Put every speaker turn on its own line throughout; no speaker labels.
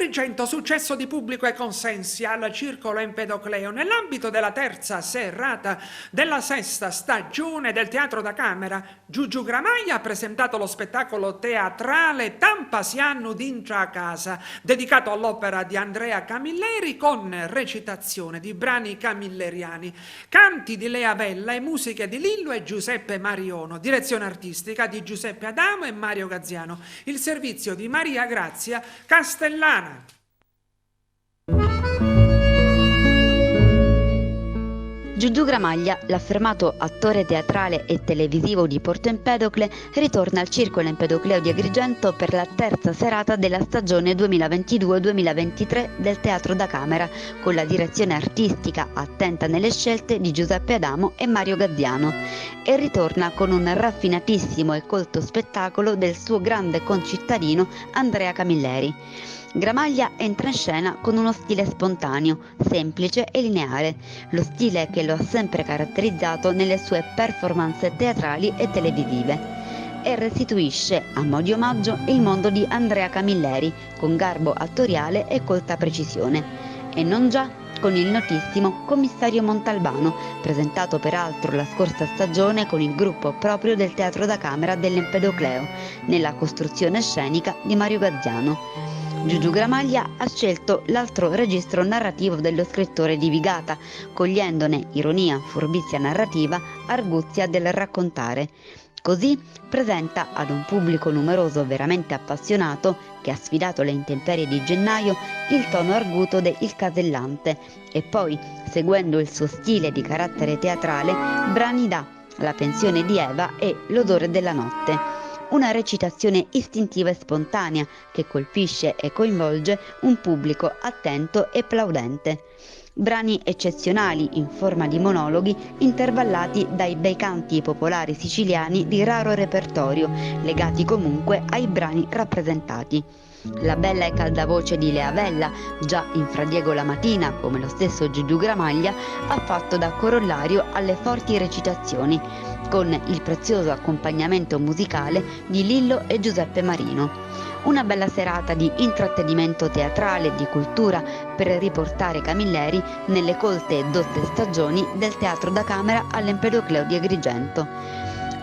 Agrigento, successo di pubblico e consensi al Circolo Empedocleo nell'ambito della terza serata della sesta stagione del Teatro da Camera. Giugiu Gramaglia ha presentato lo spettacolo teatrale Tampasiannu d'intra a casa, dedicato all'opera di Andrea Camilleri con recitazione di brani camilleriani, canti di Lea Vella e musiche di Lillo e Giuseppe Mariono, direzione artistica di Giuseppe Adamo e Mario Gazziano, il servizio di Maria Grazia Castellana.
Giugiu Gramaglia, l'affermato attore teatrale e televisivo di Porto Empedocle, ritorna al Circolo Empedocleo di Agrigento per la terza serata della stagione 2022-2023 del Teatro da Camera, con la direzione artistica attenta nelle scelte di Giuseppe Adamo e Mario Gazziano, e ritorna con un raffinatissimo e colto spettacolo del suo grande concittadino Andrea Camilleri. Gramaglia entra in scena con uno stile spontaneo, semplice e lineare, lo stile che lo ha sempre caratterizzato nelle sue performance teatrali e televisive, e restituisce, a mo' di omaggio, il mondo di Andrea Camilleri, con garbo attoriale e colta precisione, e non già con il notissimo Commissario Montalbano, presentato peraltro la scorsa stagione con il gruppo proprio del Teatro da Camera dell'Empedocleo, nella costruzione scenica di Mario Gazziano. Giugiu Gramaglia ha scelto l'altro registro narrativo dello scrittore di Vigata, cogliendone ironia, furbizia narrativa, arguzia del raccontare. Così presenta ad un pubblico numeroso veramente appassionato, che ha sfidato le intemperie di gennaio, il tono arguto de Il Casellante, e poi, seguendo il suo stile di carattere teatrale, brani da La pensione di Eva e L'odore della notte. Una recitazione istintiva e spontanea che colpisce e coinvolge un pubblico attento e plaudente. Brani eccezionali in forma di monologhi intervallati dai bei canti popolari siciliani di raro repertorio, legati comunque ai brani rappresentati. La bella e calda voce di Lea Vella, già in Fra Diego la mattina, come lo stesso Giugiu Gramaglia, ha fatto da corollario alle forti recitazioni, con il prezioso accompagnamento musicale di Lillo e Giuseppe Marino. Una bella serata di intrattenimento teatrale e di cultura per riportare Camilleri nelle colte e dotte stagioni del Teatro da Camera all'Empedocleo di Agrigento.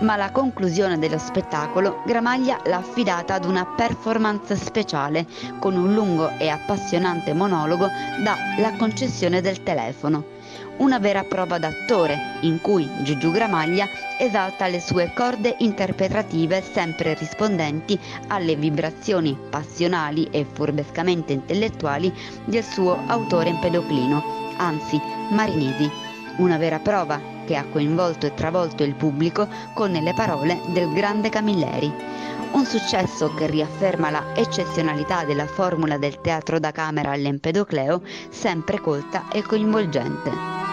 Ma la conclusione dello spettacolo Gramaglia l'ha affidata ad una performance speciale, con un lungo e appassionante monologo da La concessione del telefono. Una vera prova d'attore, in cui Giugiu Gramaglia esalta le sue corde interpretative sempre rispondenti alle vibrazioni passionali e furbescamente intellettuali del suo autore empedoclino, anzi marinesi. Una vera prova che ha coinvolto e travolto il pubblico con le parole del grande Camilleri. Un successo che riafferma la eccezionalità della formula del Teatro da Camera all'Empedocleo, sempre colta e coinvolgente.